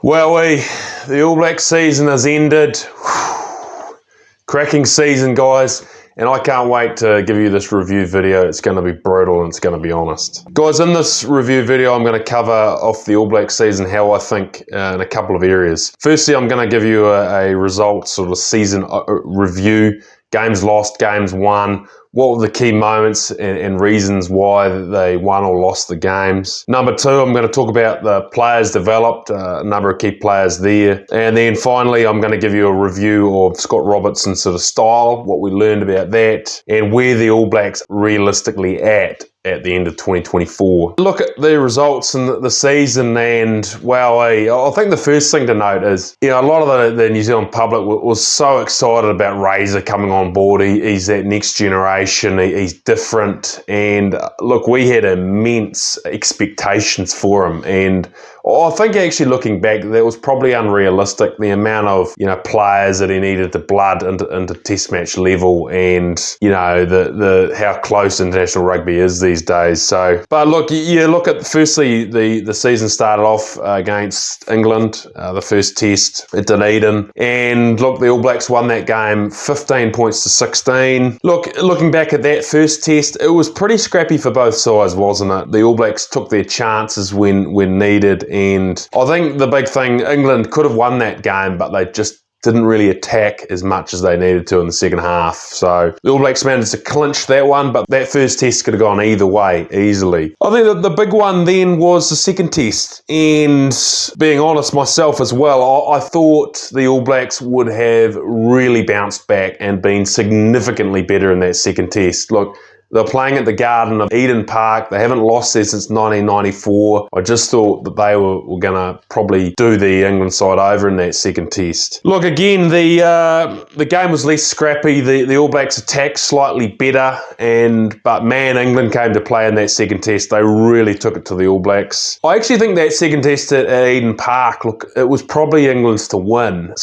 Well, the All Black season has ended. Cracking season, guys. And I can't wait to give you this review video. It's going to be brutal and it's going to be honest. Guys, in this review video, I'm going to cover off the All Black season, how I think in a couple of areas. Firstly, I'm going to give you a results sort of season review. Games lost, games won. What were the key moments and reasons why they won or lost the games? Number two, I'm going to talk about the players developed, a number of key players there. And then finally, I'm going to give you a review of Scott Robertson's sort of style, what we learned about that, and where the All Blacks realistically at the end of 2024. Look at the results in the season, and wow, I think the first thing to note is, a lot of the New Zealand public was so excited about Razor coming on board. He's that next generation, he's different, and look, we had immense expectations for him, and I think actually looking back, that was probably unrealistic, the amount of, players that he needed to blood into test match level, and, the how close international rugby is these days. So, but look, look at, firstly, the season started off against England, the first test at Dunedin, and look, the All Blacks won that game 15 points to 16. Looking back at that first test, it was pretty scrappy for both sides, wasn't it? The All Blacks took their chances when needed, and I think the big thing, England could have won that game, but they just didn't really attack as much as they needed to in the second half. So the All Blacks managed to clinch that one, but that first test could have gone either way easily. I think that the big one then was the second test, and being honest myself as well, I thought the All Blacks would have really bounced back and been significantly better in that second test. Look, they're playing at the Garden of Eden Park. They haven't lost there since 1994. I just thought that they were going to probably do the England side over in that second test. Look, again, the game was less scrappy. The All Blacks attacked slightly better, but man, England came to play in that second test. They really took it to the All Blacks. I actually think that second test at Eden Park, look, it was probably England's to win.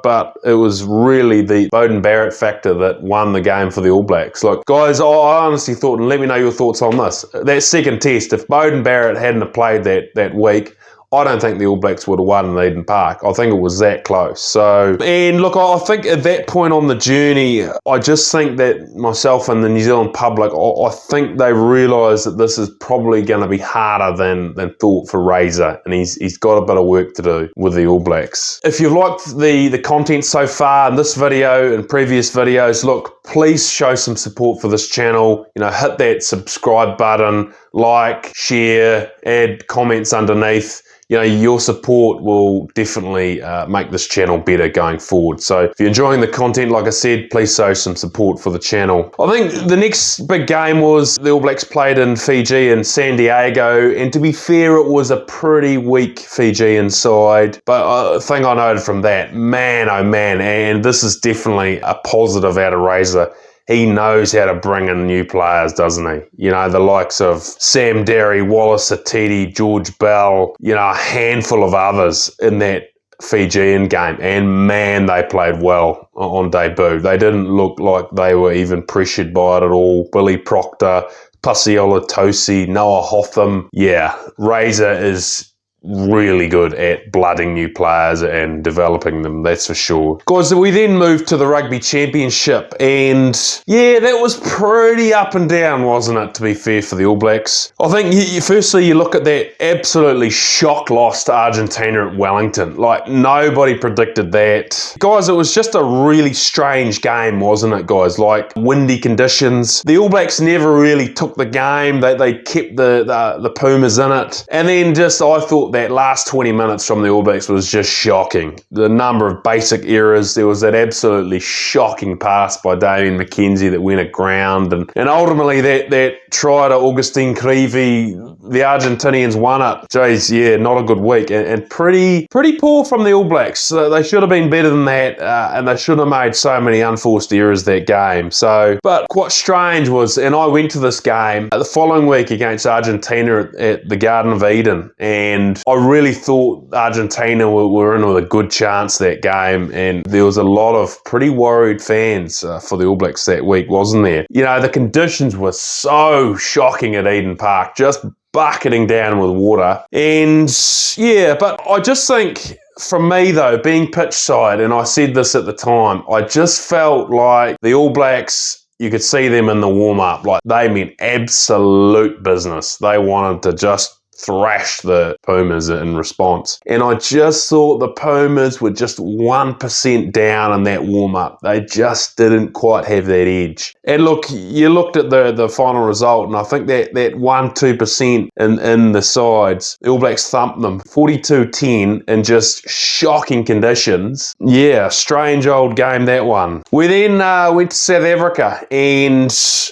But it was really the Beauden Barrett factor that won the game for the All Blacks. Look, guys, I honestly thought, and let me know your thoughts on this, that second test, if Beauden Barrett hadn't have played that week, I don't think the All Blacks would have won in Eden Park. I think it was that close. So, and look, I think at that point on the journey, I just think that myself and the New Zealand public, I think they realised that this is probably going to be harder than thought for Razor, and he's got a bit of work to do with the All Blacks. If you've liked the content so far in this video and previous videos, look, please show some support for this channel. Hit that subscribe button, like, share, add comments underneath. Your support will definitely make this channel better going forward. So if you're enjoying the content, like I said, please show some support for the channel. I think the next big game was the All Blacks played in Fiji and San Diego, and to be fair, it was a pretty weak Fijian side. But a thing I noted from that, man, oh man, and this is definitely a positive out of Razor, he knows how to bring in new players, doesn't he? The likes of Sam Derry, Wallace Atiti, George Bell, a handful of others in that Fijian game. And man, they played well on debut. They didn't look like they were even pressured by it at all. Billy Proctor, Pasiola Tosi, Noah Hotham. Yeah, Razor is really good at blooding new players and developing them, that's for sure. Guys, we then moved to the Rugby Championship, and yeah, that was pretty up and down, wasn't it, to be fair, for the All Blacks? I think, firstly, you look at that absolutely shock loss to Argentina at Wellington. Like, nobody predicted that. Guys, it was just a really strange game, wasn't it, guys? Like, windy conditions. The All Blacks never really took the game. They kept the Pumas in it. And then just, I thought that last 20 minutes from the All Blacks was just shocking. The number of basic errors. There was that absolutely shocking pass by Damien McKenzie that went aground, and ultimately that try to Augustine Creevy, the Argentinians won it. Jeez, yeah, not a good week, and pretty poor from the All Blacks. They should have been better than that, and they shouldn't have made so many unforced errors that game. So, but quite strange was, and I went to this game the following week against Argentina at the Garden of Eden, and I really thought Argentina were in with a good chance that game, and there was a lot of pretty worried fans for the All Blacks that week, wasn't there? The conditions were so shocking at Eden Park, just bucketing down with water. And yeah, but I just think from me though, being pitch side, and I said this at the time, I just felt like the All Blacks, you could see them in the warm-up, like they meant absolute business. They wanted to just thrash the Pumas in response. And I just thought the Pumas were just 1% down in that warm-up. They just didn't quite have that edge. And look, you looked at the final result, and I think that 1-2% in the sides, the All Blacks thumped them 42-10 in just shocking conditions. Yeah, strange old game, that one. We then went to South Africa, and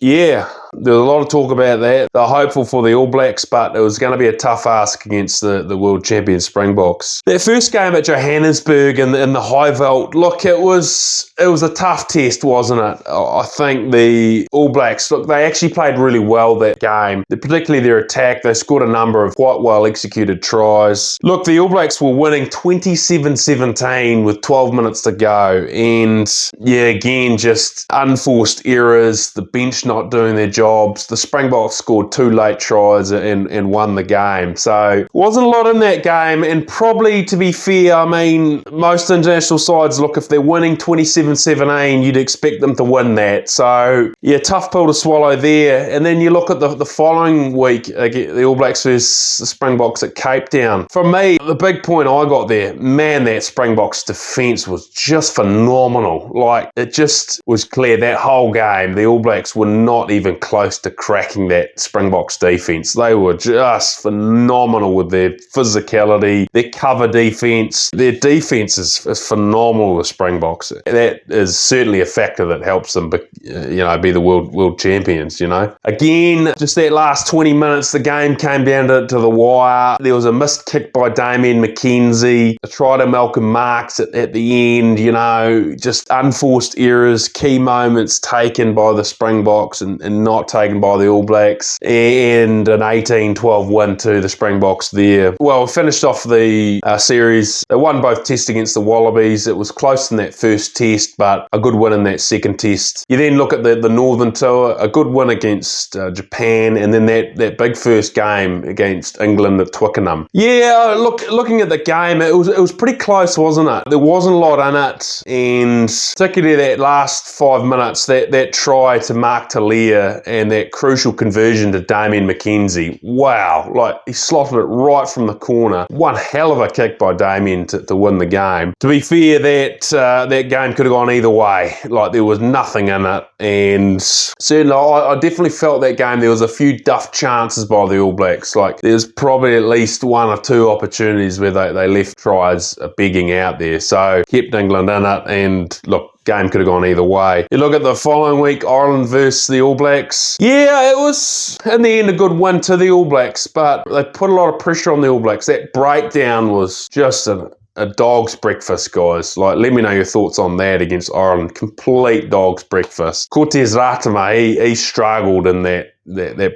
yeah, there was a lot of talk about that. They're hopeful for the All Blacks, but it was going to be a tough ask against the world champion Springboks. That first game at Johannesburg in the high veld, look, it was a tough test, wasn't it? I think the All Blacks, look, they actually played really well that game, particularly their attack. They scored a number of quite well executed tries. Look, the All Blacks were winning 27-17 with 12 minutes to go, and yeah, again, just unforced errors, the bench not doing their job. The Springboks scored 2 late tries and won the game. So, wasn't a lot in that game, and probably, to be fair, I mean, most international sides, look, if they're winning 27-17, you'd expect them to win that. So, yeah, tough pill to swallow there. And then you look at the following week, the All Blacks versus the Springboks at Cape Town. For me, the big point I got there, man, that Springboks defence was just phenomenal. Like, it just was clear that whole game, the All Blacks were not even close to cracking that Springboks defence. They were just phenomenal with their physicality, their cover defence. Their defence is phenomenal, the Springboks. That is certainly a factor that helps them be the world champions, you know. Again, just that last 20 minutes, the game came down to the wire. There was a missed kick by Damien McKenzie, a try to Malcolm Marx at the end, you know, just unforced errors, key moments taken by the Springboks and not taken by the All Blacks, and an 18-12 win to the Springboks there. Well, we finished off the series. They won both tests against the Wallabies. It was close in that first test, but a good win in that second test. You then look at the Northern Tour, a good win against Japan, and then that big first game against England at Twickenham. Yeah, looking at the game, it was pretty close, wasn't it? There wasn't a lot in it, and particularly that last 5 minutes, that try to Mark Talia and that crucial conversion to Damien McKenzie. Wow, like he slotted it right from the corner. One hell of a kick by Damien to win the game. To be fair, that game could have gone either way. Like there was nothing in it, and certainly I definitely felt that game there was a few duff chances by the All Blacks. Like there's probably at least 1 or 2 opportunities where they left tries begging out there. So kept England in it, and look, game could have gone either way. You look at the following week, Ireland versus the All Blacks. Yeah, it was, in the end, a good win to the All Blacks, but they put a lot of pressure on the All Blacks. That breakdown was just a dog's breakfast, guys. Like, let me know your thoughts on that against Ireland. Complete dog's breakfast. Cortez Ratama, he struggled in that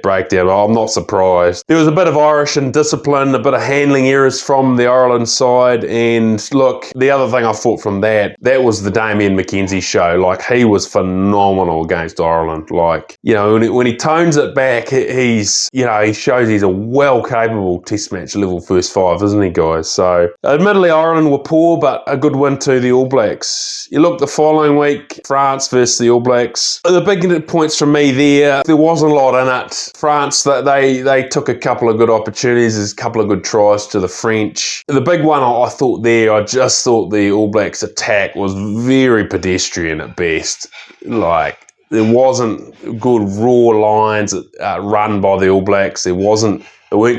breakdown. I'm not surprised. There was a bit of Irish indiscipline, a bit of handling errors from the Ireland side, and look, the other thing I thought from that was the Damien McKenzie show. Like, he was phenomenal against Ireland. Like, you know, when he tones it back, he shows he's a well-capable test match level first 5, isn't he, guys? So, admittedly, Ireland were poor, but a good win to the All Blacks. You look the following week, France versus the All Blacks. The big points from me there wasn't a lot in it. France, they took a couple of good opportunities, there's a couple of good tries to the French. The big one I thought there, I just thought the All Blacks attack was very pedestrian at best. Like, there wasn't good raw lines run by the All Blacks. They weren't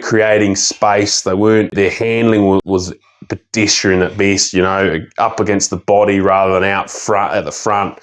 creating space. Their handling was pedestrian at best, you know, up against the body rather than out front at the front,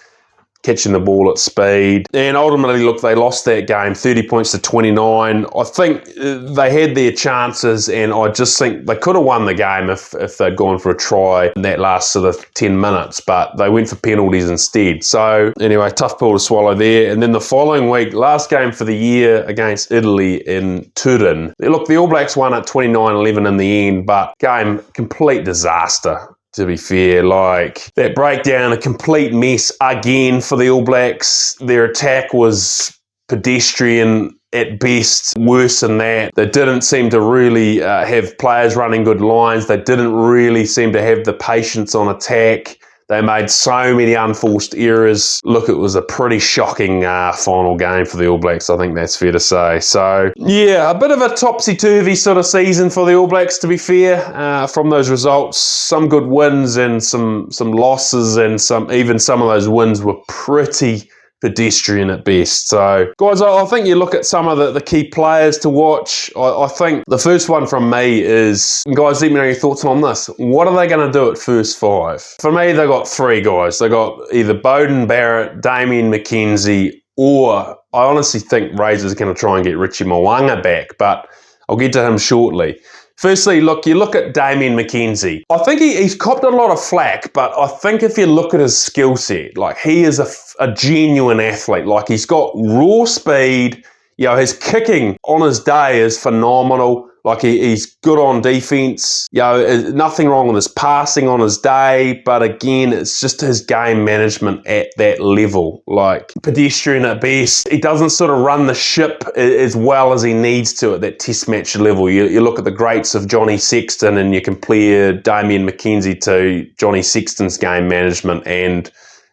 catching the ball at speed. And ultimately, look, they lost that game 30 points to 29. I think they had their chances, and I just think they could have won the game if they'd gone for a try in that last sort of 10 minutes, but they went for penalties instead. So anyway, tough pill to swallow there. And then the following week, last game for the year against Italy in Turin. Look, the All Blacks won at 29-11 in the end, but game, complete disaster. To be fair, like that breakdown, a complete mess again for the All Blacks. Their attack was pedestrian at best, worse than that. They didn't seem to really have players running good lines. They didn't really seem to have the patience on attack. They made so many unforced errors. Look, it was a pretty shocking final game for the All Blacks. I think that's fair to say. So, yeah, a bit of a topsy-turvy sort of season for the All Blacks, to be fair, from those results. Some good wins and some losses, and even some of those wins were pretty pedestrian at best. So, guys, I think you look at some of the key players to watch. I think the first one from me is, guys, let me know your thoughts on this. What are they going to do at first five? For me, they got three guys. They got either Beauden Barrett, Damien McKenzie, or I honestly think Razor's going to try and get Richie Mo'unga back, but I'll get to him shortly. Firstly, look, you look at Damien McKenzie. I think he's copped a lot of flack, but I think if you look at his skill set, like, he is a genuine athlete. Like, he's got raw speed. You know, his kicking on his day is phenomenal. Like, he's good on defense. You know, nothing wrong with his passing on his day. But again, it's just his game management at that level. Like, pedestrian at best. He doesn't sort of run the ship as well as he needs to at that test match level. You look at the greats of Johnny Sexton and you compare Damien McKenzie to Johnny Sexton's game management, and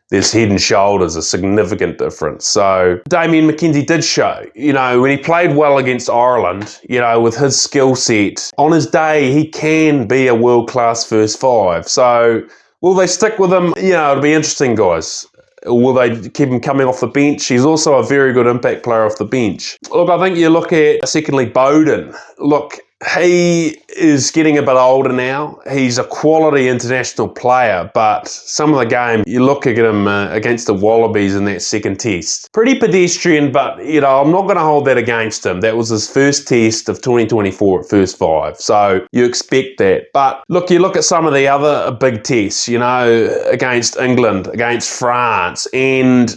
there's head and shoulders a significant difference. So Damien McKenzie did show, you know, when he played well against Ireland, you know, with his skill set, on his day, he can be a world-class first five. So will they stick with him? You know, it'll be interesting, guys. Will they keep him coming off the bench? He's also a very good impact player off the bench. Look, I think you look at, secondly, Beauden. Look, he is getting a bit older now. He's a quality international player, but some of the game, you look at him against the Wallabies in that second test. Pretty pedestrian, but, you know, I'm not going to hold that against him. That was his first test of 2024 at first five, so you expect that. But look, you look at some of the other big tests, you know, against England, against France, and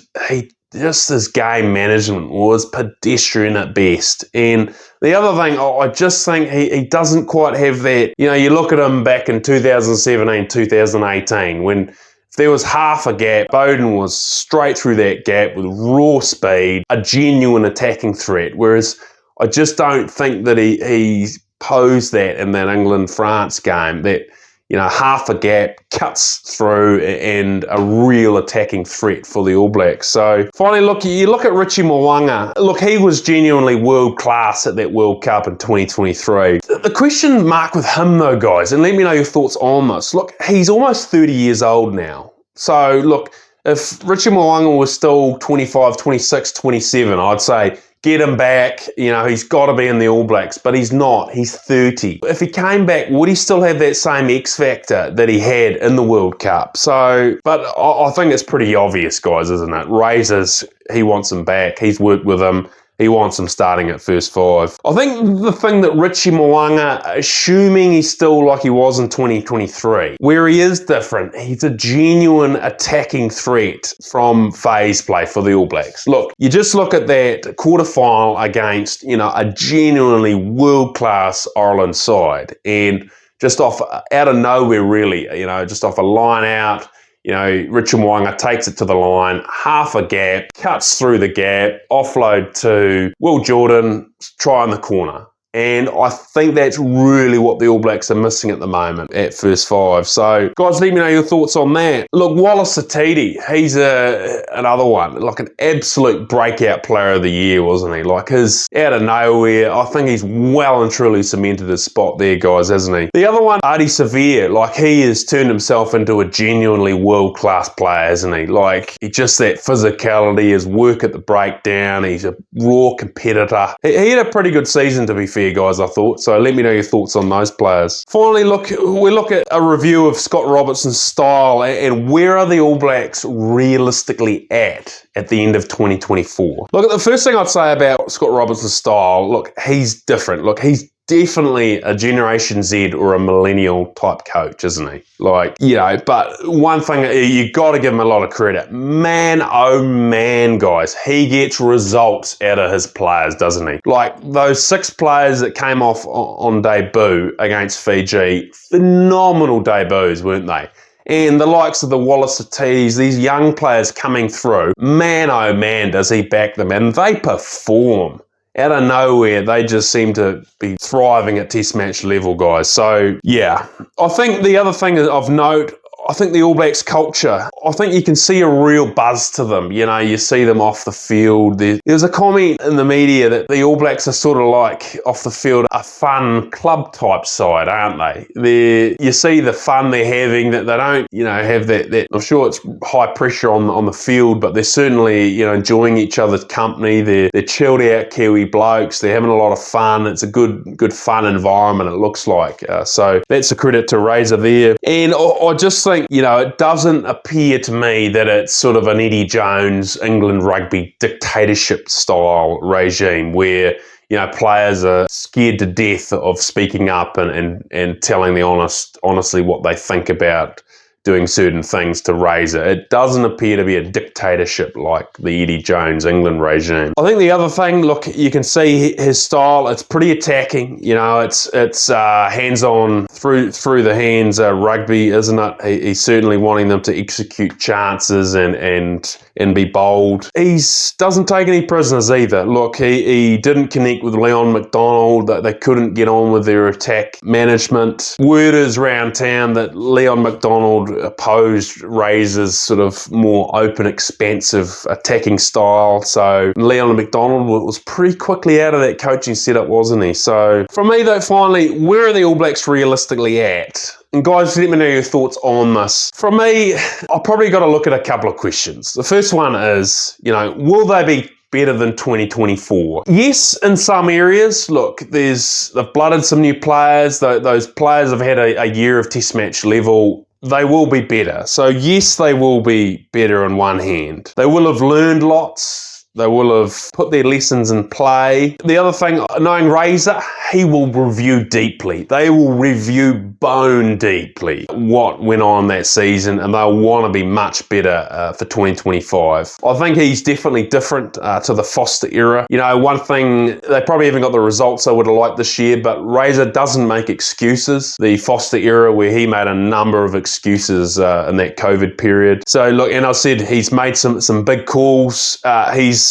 his game management was pedestrian at best. And the other thing, I just think he doesn't quite have that. You know, you look at him back in 2017, 2018, when if there was half a gap, Beauden was straight through that gap with raw speed, a genuine attacking threat. Whereas I just don't think that he posed that in that England-France game, that, you know, half a gap, cuts through, and a real attacking threat for the All Blacks. So finally, look, you look at Richie Mo'unga. Look, he was genuinely world class at that World Cup in 2023. The question mark with him though, guys, and let me know your thoughts on this. Look, he's almost 30 years old now. So look, if Richie Mo'unga was still 25, 26, 27, I'd say get him back. You know, he's got to be in the All Blacks, but he's not. He's 30. If he came back, would he still have that same X factor that he had in the World Cup? So, but I think it's pretty obvious, guys, isn't it? Razors, he wants him back. He's worked with him. He wants him starting at first five. I think the thing that Richie Mo'unga, assuming he's still like he was in 2023, where he is different, he's a genuine attacking threat from phase play for the All Blacks. Look, you just look at that quarterfinal against, you know, a genuinely world-class Ireland side, and just out of nowhere, really, you know, just off a line out, you know, Richie Mo'unga takes it to the line, half a gap, cuts through the gap, offload to Will Jordan, try in the corner. And I think that's really what the All Blacks are missing at the moment at first five. So, guys, let me know your thoughts on that. Look, Wallace Satiti, he's another one. Like an absolute breakout player of the year, wasn't he? Like his out of nowhere, I think he's well and truly cemented his spot there, guys, hasn't he? The other one, Ardie Savea, like he has turned himself into a genuinely world-class player, hasn't he? Like he just that physicality, his work at the breakdown, he's a raw competitor. He had a pretty good season, to be fair, guys, I thought. So let me know your thoughts on those players. Finally, look, we look at a review of Scott Robertson's style and where are the All Blacks realistically at the end of 2024. Look, the first thing I'd say about Scott Robertson's style, look, he's different. Look, he's definitely a Generation Z or a millennial type coach, isn't he? Like, you know, but one thing, you got to give him a lot of credit. Man, oh man, guys, he gets results out of his players, doesn't he? Like those 6 players that came off on debut against Fiji, phenomenal debuts, weren't they? And the likes of the Wallace-Tees, these young players coming through, man oh man does he back them, and they perform. Out of nowhere, they just seem to be thriving at test match level, guys. So, yeah. I think the other thing of note, I think the All Blacks culture, I think you can see a real buzz to them. You know, you see them off the field. There's a comment in the media that the All Blacks are sort of like, off the field, a fun club type side, aren't they? You see the fun they're having, that they don't, you know, have that I'm sure it's high pressure on the field, but they're certainly, you know, enjoying each other's company. They're chilled out Kiwi blokes. They're having a lot of fun. It's a good fun environment, it looks like. So that's a credit to Razor there. And I just think, you know, it doesn't appear to me that it's sort of an Eddie Jones, England rugby dictatorship style regime where, you know, players are scared to death of speaking up and telling honestly what they think about doing certain things to Razor. It doesn't appear to be a dictatorship like the Eddie Jones England regime. I think the other thing, look, you can see his style, it's pretty attacking. You know, it's hands-on, through the hands rugby, isn't it? He's certainly wanting them to execute chances and be bold. He doesn't take any prisoners either. Look, he didn't connect with Leon McDonald, that they couldn't get on with their attack management. Word is round town that Leon McDonald opposed Razor's sort of more open, expansive attacking style. So Leon McDonald was pretty quickly out of that coaching setup, wasn't he? So for me though, finally, where are the All Blacks realistically at? And guys, let me know your thoughts on this. For me, I've probably got to look at a couple of questions. The first one is, you know, will they be better than 2024? Yes, in some areas. Look, they've blooded some new players. Those players have had a year of test match level. They will be better. So yes, they will be better on one hand. They will have learned lots. They will have put their lessons in play. The other thing, knowing Razor, he will review deeply. They will review bone deeply what went on that season, and they'll want to be much better for 2025. I think he's definitely different to the Foster era. You know, one thing, they probably haven't got the results I would have liked this year, but Razor doesn't make excuses. The Foster era, where he made a number of excuses in that COVID period. So look, and I said he's made some big calls. He's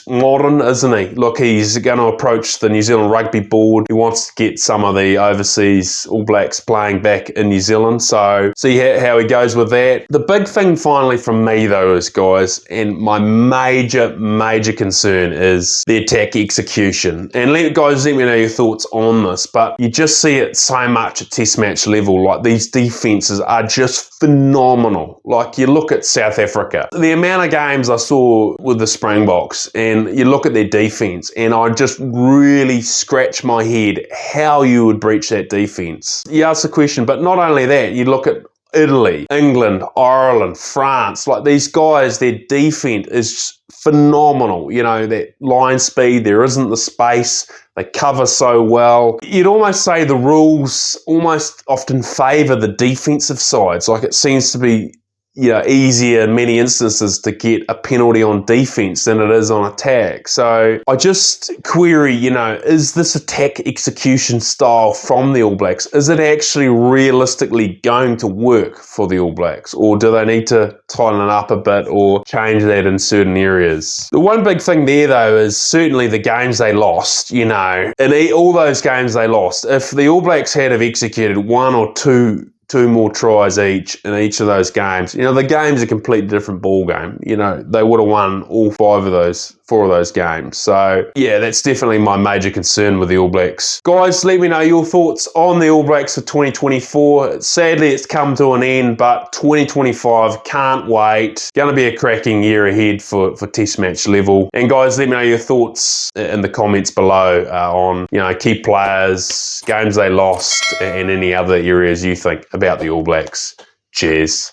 modern, isn't he? Look, he's going to approach the New Zealand Rugby Board. He wants to get some of the overseas All Blacks playing back in New Zealand. So see how he goes with that. The big thing finally from me though is, guys, and my major concern is the attack execution. And guys, let me know your thoughts on this, but you just see it so much at test match level. Like, these defenses are just phenomenal. Like, you look at South Africa, the amount of games I saw with the Springboks, and you look at their defense, and I just really scratch my head how you would breach that defense. You ask the question, but not only that, you look at Italy, England, Ireland, France, like these guys, their defense is phenomenal. You know, that line speed, there isn't the space, they cover so well. You'd almost say the rules almost often favour the defensive sides. Like, it seems to be, you know, easier in many instances to get a penalty on defense than it is on attack. So I just query, you know, is this attack execution style from the All Blacks, is it actually realistically going to work for the All Blacks? Or do they need to tighten it up a bit or change that in certain areas? The one big thing there though is certainly the games they lost, you know, in all those games they lost, if the All Blacks had have executed one or two more tries each in each of those games, you know, the game's a completely different ball game. You know, they would have won all four of those games. So yeah, that's definitely my major concern with the All Blacks. Guys, let me know your thoughts on the All Blacks for 2024. Sadly, it's come to an end, but 2025, can't wait. Going to be a cracking year ahead for test match level. And guys, let me know your thoughts in the comments below on, you know, key players, games they lost, and any other areas you think about the All Blacks. Cheers.